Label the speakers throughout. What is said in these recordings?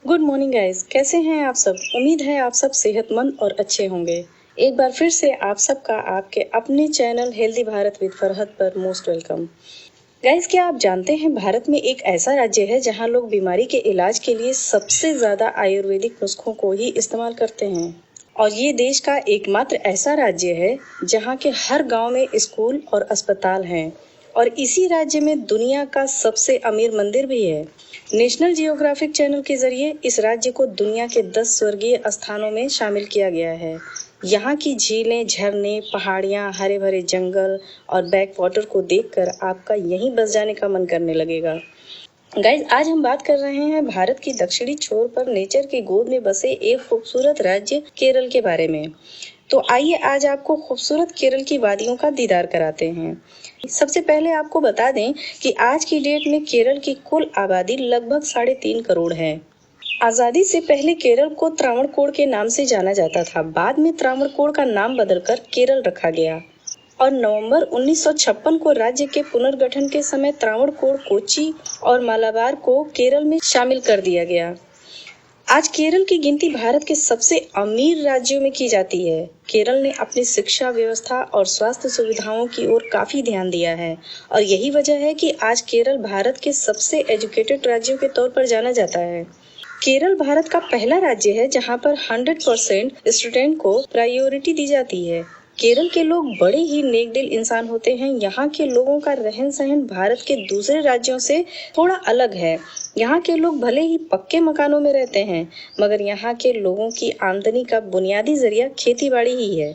Speaker 1: Good morning guys, कैसे हैं आप सब। उम्मीद है आप सब सेहतमंद और अच्छे होंगे। एक बार फिर से आप सबका आपके अपने channel healthy Bharat with Farhat पर मोस्ट वेलकम। गाइस, क्या आप जानते हैं भारत में एक ऐसा राज्य है जहां लोग बीमारी के इलाज के लिए सबसे ज्यादा आयुर्वेदिक नुस्खों को ही इस्तेमाल करते हैं। और ये देश का एकमात्र ऐसा राज्य है जहां के हर गांव में स्कूल और अस्पताल हैं। और इसी राज्य में दुनिया का सबसे अमीर मंदिर भी है। नेशनल जियोग्राफिक चैनल के जरिए इस राज्य को दुनिया के 10 स्वर्गीय स्थानों में शामिल किया गया है। यहाँ की झीलें, झरने, पहाड़ियाँ, हरे भरे जंगल और बैक वाटर को देखकर आपका यहीं बस जाने का मन करने लगेगा। गाइज, आज हम बात कर रहे हैं भारत की दक्षिणी छोर पर नेचर की गोद में बसे एक खूबसूरत राज्य केरल के बारे में। तो आइए आज आपको खूबसूरत केरल की वादियों का दीदार कराते हैं। सबसे पहले आपको बता दें कि आज की डेट में केरल की कुल आबादी लगभग 3.5 करोड़ है। आजादी से पहले केरल को त्रावणकोर के नाम से जाना जाता था। बाद में त्रावणकोर का नाम बदलकर केरल रखा गया और नवंबर 1956 को राज्य के पुनर्गठन के समय त्रावणकोर, कोच्चि और मालाबार को केरल में शामिल कर दिया गया। आज केरल की गिनती भारत के सबसे अमीर राज्यों में की जाती है। केरल ने अपनी शिक्षा व्यवस्था और स्वास्थ्य सुविधाओं की ओर काफी ध्यान दिया है और यही वजह है कि आज केरल भारत के सबसे एजुकेटेड राज्यों के तौर पर जाना जाता है। केरल भारत का पहला राज्य है जहां पर 100% स्टूडेंट को प्रायोरिटी दी जाती है। केरल के लोग बड़े ही नेकदिल इंसान होते हैं। यहाँ के लोगों का रहन सहन भारत के दूसरे राज्यों से थोड़ा अलग है। यहाँ के लोग भले ही पक्के मकानों में रहते हैं, मगर यहाँ के लोगों की आमदनी का बुनियादी जरिया खेतीबाड़ी ही है।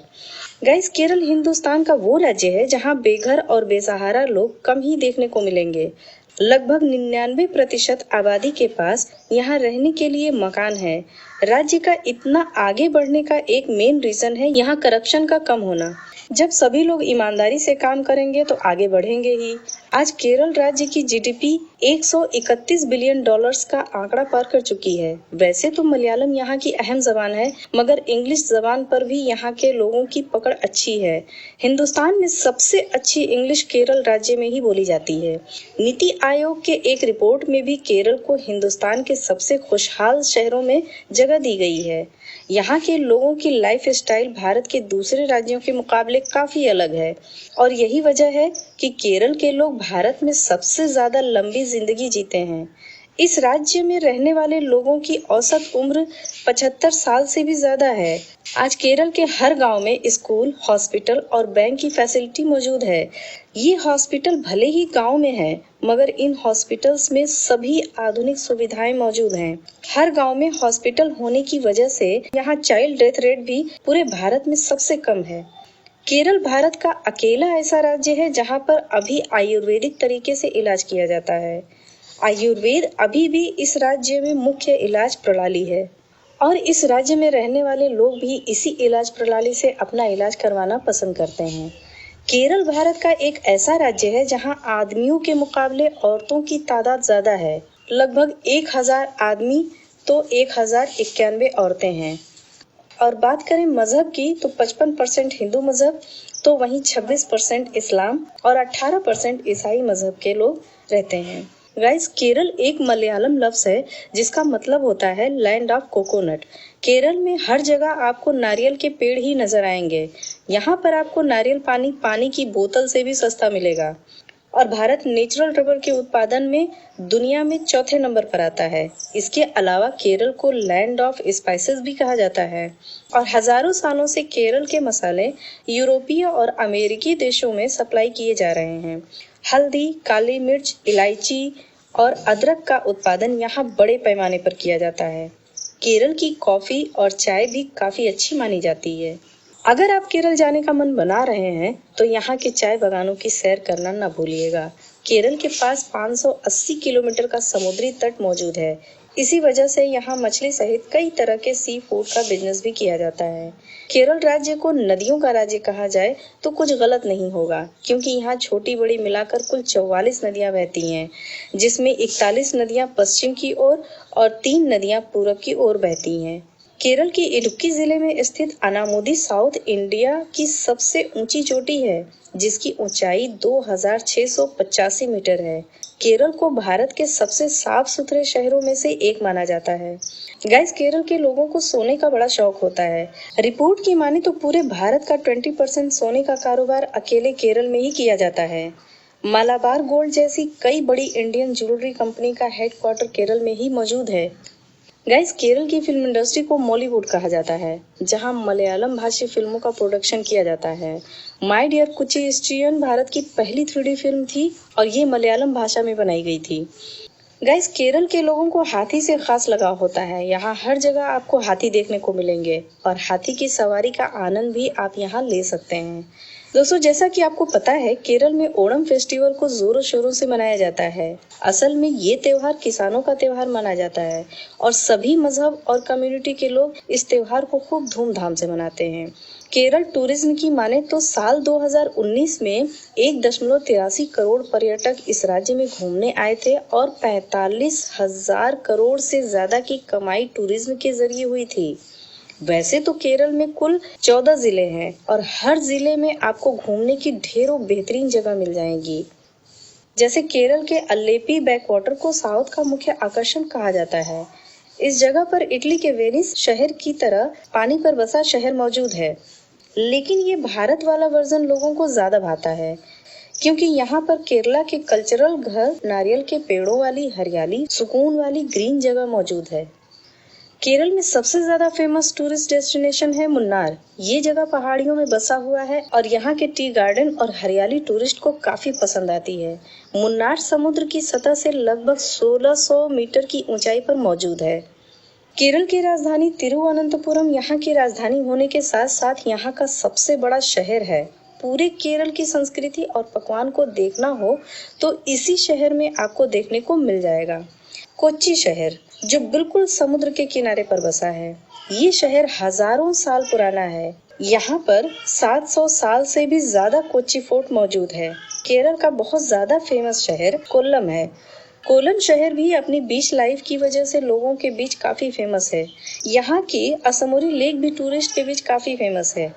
Speaker 1: गाइस, केरल हिंदुस्तान का वो राज्य है जहाँ बेघर और बेसहारा लोग कम ही देखने को मिलेंगे। लगभग 99% आबादी के पास यहाँ रहने के लिए मकान है। राज्य का इतना आगे बढ़ने का एक मेन रीजन है यहाँ करप्शन का कम होना। जब सभी लोग ईमानदारी से काम करेंगे तो आगे बढ़ेंगे ही। आज केरल राज्य की जीडीपी 131 बिलियन डॉलर्स का आंकड़ा पार कर चुकी है। वैसे तो मलयालम यहाँ की अहम जबान है, मगर इंग्लिश जबान पर भी यहाँ के लोगों की पकड़ अच्छी है। हिंदुस्तान में सबसे अच्छी इंग्लिश केरल राज्य में ही बोली जाती है। नीति आयोग के एक रिपोर्ट में भी केरल को हिंदुस्तान के सबसे खुशहाल शहरों में जगह दी गई है। यहाँ के लोगों की लाइफ स्टाइल भारत के दूसरे राज्यों के मुकाबले काफी अलग है और यही वजह है कि केरल के लोग भारत में सबसे ज्यादा लंबी जिंदगी जीते हैं। इस राज्य में रहने वाले लोगों की औसत उम्र 75 साल से भी ज्यादा है। आज केरल के हर गांव में स्कूल, हॉस्पिटल और बैंक की फैसिलिटी मौजूद है। ये हॉस्पिटल भले ही गांव में है, मगर इन हॉस्पिटल्स में सभी आधुनिक सुविधाएं मौजूद हैं। हर गांव में हॉस्पिटल होने की वजह से यहाँ चाइल्ड डेथ रेट भी पूरे भारत में सबसे कम है। केरल भारत का अकेला ऐसा राज्य है जहाँ पर अभी आयुर्वेदिक तरीके से इलाज किया जाता है। आयुर्वेद अभी भी इस राज्य में मुख्य इलाज प्रणाली है और इस राज्य में रहने वाले लोग भी इसी इलाज प्रणाली से अपना इलाज करवाना पसंद करते हैं। केरल भारत का एक ऐसा राज्य है जहां आदमियों के मुकाबले औरतों की तादाद ज्यादा है। लगभग 1000 आदमी तो 1091 औरतें हैं। और बात करें मजहब की तो 55% हिंदू मजहब, तो वहीं 26% इस्लाम और 18% ईसाई मजहब के लोग रहते हैं। गाइस, केरल एक मलयालम लफ्ज है जिसका मतलब होता है लैंड ऑफ कोकोनट। केरल में हर जगह आपको नारियल के पेड़ ही नजर आएंगे। यहाँ पर आपको नारियल पानी पानी की बोतल से भी सस्ता मिलेगा और भारत नेचुरल रबर के उत्पादन में दुनिया में चौथे नंबर पर आता है। इसके अलावा केरल को लैंड ऑफ स्पाइसेस भी कहा जाता है और हजारों सालों से केरल के मसाले यूरोपीय और अमेरिकी देशों में सप्लाई किए जा रहे हैं। हल्दी, काली मिर्च, इलायची और अदरक का उत्पादन यहाँ बड़े पैमाने पर किया जाता है। केरल की कॉफी और चाय भी काफी अच्छी मानी जाती है। अगर आप केरल जाने का मन बना रहे हैं तो यहाँ के चाय बागानों की सैर करना ना भूलिएगा। केरल के पास 580 किलोमीटर का समुद्री तट मौजूद है। इसी वजह से यहाँ मछली सहित कई तरह के सी फूड का बिजनेस भी किया जाता है। केरल राज्य को नदियों का राज्य कहा जाए तो कुछ गलत नहीं होगा, क्योंकि यहाँ छोटी बड़ी मिलाकर कुल 44 नदियां बहती हैं, जिसमें 41 नदियां पश्चिम की ओर और 3 नदियां पूरब की ओर बहती हैं। केरल के इडुक्की जिले में स्थित अनामुदी साउथ इंडिया की सबसे ऊंची चोटी है, जिसकी ऊंचाई 2685 मीटर है। केरल को भारत के सबसे साफ सुथरे शहरों में से एक माना जाता है। गाइस, केरल के लोगों को सोने का बड़ा शौक होता है। रिपोर्ट की माने तो पूरे भारत का 20% सोने का कारोबार अकेले केरल में ही किया जाता है। मालाबार गोल्ड जैसी कई बड़ी इंडियन ज्वेलरी कंपनी का हेडक्वार्टर केरल में ही मौजूद है। गाइस, केरल की फिल्म इंडस्ट्री को मॉलीवुड कहा जाता है, जहां मलयालम भाषी फिल्मों का प्रोडक्शन किया जाता है। My dear Kuchi historian Bharat की पहली 3D फिल्म थी और ये मलयालम भाषा में बनाई गई थी। गाइस, केरल के लोगों को हाथी से खास लगाव होता है। यहाँ हर जगह आपको हाथी देखने को मिलेंगे और हाथी की सवारी का आनंद भी आप यहाँ ले सकते हैं। दोस्तों, जैसा कि आपको पता है, केरल में ओणम फेस्टिवल को जोरों शोरों से मनाया जाता है। असल में ये त्योहार किसानों का त्योहार माना जाता है और सभी मजहब और कम्युनिटी के लोग इस त्योहार को खूब धूमधाम से मनाते हैं। केरल टूरिज्म की माने तो साल 2019 में 1.83 करोड़ पर्यटक इस राज्य में घूमने आए थे और 45,000 करोड़ से ज्यादा की कमाई टूरिज्म के जरिए हुई थी। वैसे तो केरल में कुल 14 जिले हैं और हर जिले में आपको घूमने की ढेरों बेहतरीन जगह मिल जाएंगी। जैसे केरल के अल्लेपी बैकवाटर को साउथ का मुख्य आकर्षण कहा जाता है। इस जगह पर इटली के वेनिस शहर की तरह पानी पर बसा शहर मौजूद है, लेकिन ये भारत वाला वर्जन लोगों को ज्यादा भाता है, क्योंकि यहाँ पर केरला के कल्चरल घर, नारियल के पेड़ों वाली हरियाली, सुकून वाली ग्रीन जगह मौजूद है। केरल में सबसे ज्यादा फेमस टूरिस्ट डेस्टिनेशन है मुन्नार। ये जगह पहाड़ियों में बसा हुआ है और यहाँ के टी गार्डन और हरियाली टूरिस्ट को काफी पसंद आती है। मुन्नार समुद्र की सतह से लगभग 1600 मीटर की ऊंचाई पर मौजूद है। केरल की राजधानी तिरुवनंतपुरम यहाँ की राजधानी होने के साथ साथ यहाँ का सबसे बड़ा शहर है। पूरे केरल की संस्कृति और पकवान को देखना हो तो इसी शहर में आपको देखने को मिल जाएगा। कोच्चि शहर, जो बिल्कुल समुद्र के किनारे पर बसा है, ये शहर हजारों साल पुराना है। यहाँ पर 700 साल से भी ज्यादा कोच्चि फोर्ट मौजूद है। केरल का बहुत ज्यादा फेमस शहर कोल्लम है। कोल्लम शहर भी अपनी बीच लाइफ की वजह से लोगों के बीच काफी फेमस है। यहाँ की असमोरी लेक भी टूरिस्ट के बीच काफी फेमस है।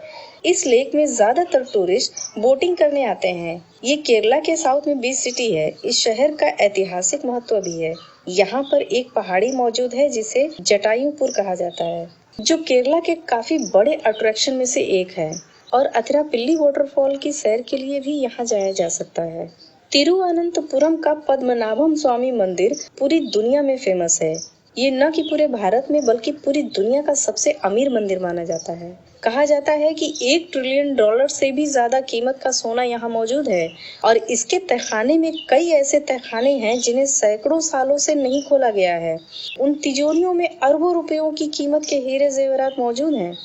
Speaker 1: इस लेक में ज्यादातर टूरिस्ट बोटिंग करने आते हैं। ये केरला के साउथ में बीच सिटी है। इस शहर का ऐतिहासिक महत्व भी है। यहाँ पर एक पहाड़ी मौजूद है जिसे जटायुपुर कहा जाता है, जो केरला के काफी बड़े अट्रैक्शन में से एक है और अथिरापल्ली वाटरफॉल की सैर के लिए भी यहाँ जाया जा सकता है। तिरुवनंतपुरम का पद्मनाभम स्वामी मंदिर पूरी दुनिया में फेमस है। ये न कि पूरे भारत में बल्कि पूरी दुनिया का सबसे अमीर मंदिर माना जाता है। कहा जाता है कि $1 ट्रिलियन से भी ज्यादा कीमत का सोना यहाँ मौजूद है और इसके तहखाने में कई ऐसे तहखाने हैं जिन्हें सैकड़ों सालों से नहीं खोला गया है। उन तिजोरियों में अरबों रुपयों की कीमत के हीरे जेवरात मौजूद हैं।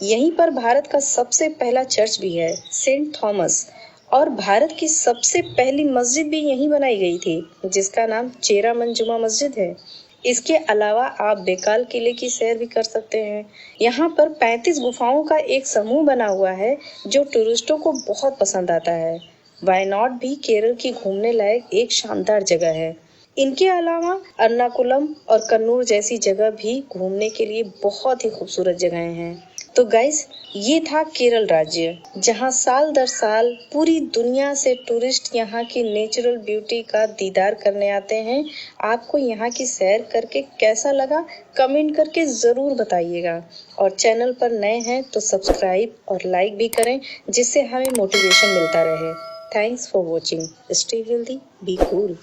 Speaker 1: यहीं पर भारत का सबसे पहला चर्च भी है, सेंट थॉमस, और भारत की सबसे पहली मस्जिद भी यहीं बनाई गई थी, जिसका नाम चेरा मन जुमा मस्जिद है। इसके अलावा आप बेकाल किले की सैर भी कर सकते हैं। यहाँ पर 35 गुफाओं का एक समूह बना हुआ है जो टूरिस्टों को बहुत पसंद आता है। वायनाड भी केरल की घूमने लायक एक शानदार जगह है। इनके अलावा एर्नाकुलम और कन्नूर जैसी जगह भी घूमने के लिए बहुत ही खूबसूरत जगहें हैं। तो गाइस, ये था केरल राज्य, जहां साल दर साल पूरी दुनिया से टूरिस्ट यहाँ की नेचुरल ब्यूटी का दीदार करने आते हैं। आपको यहाँ की सैर करके कैसा लगा, कमेंट करके जरूर बताइएगा और चैनल पर नए हैं तो सब्सक्राइब और लाइक भी करें, जिससे हमें मोटिवेशन मिलता रहे। Thanks for watching. Stay healthy, be cool.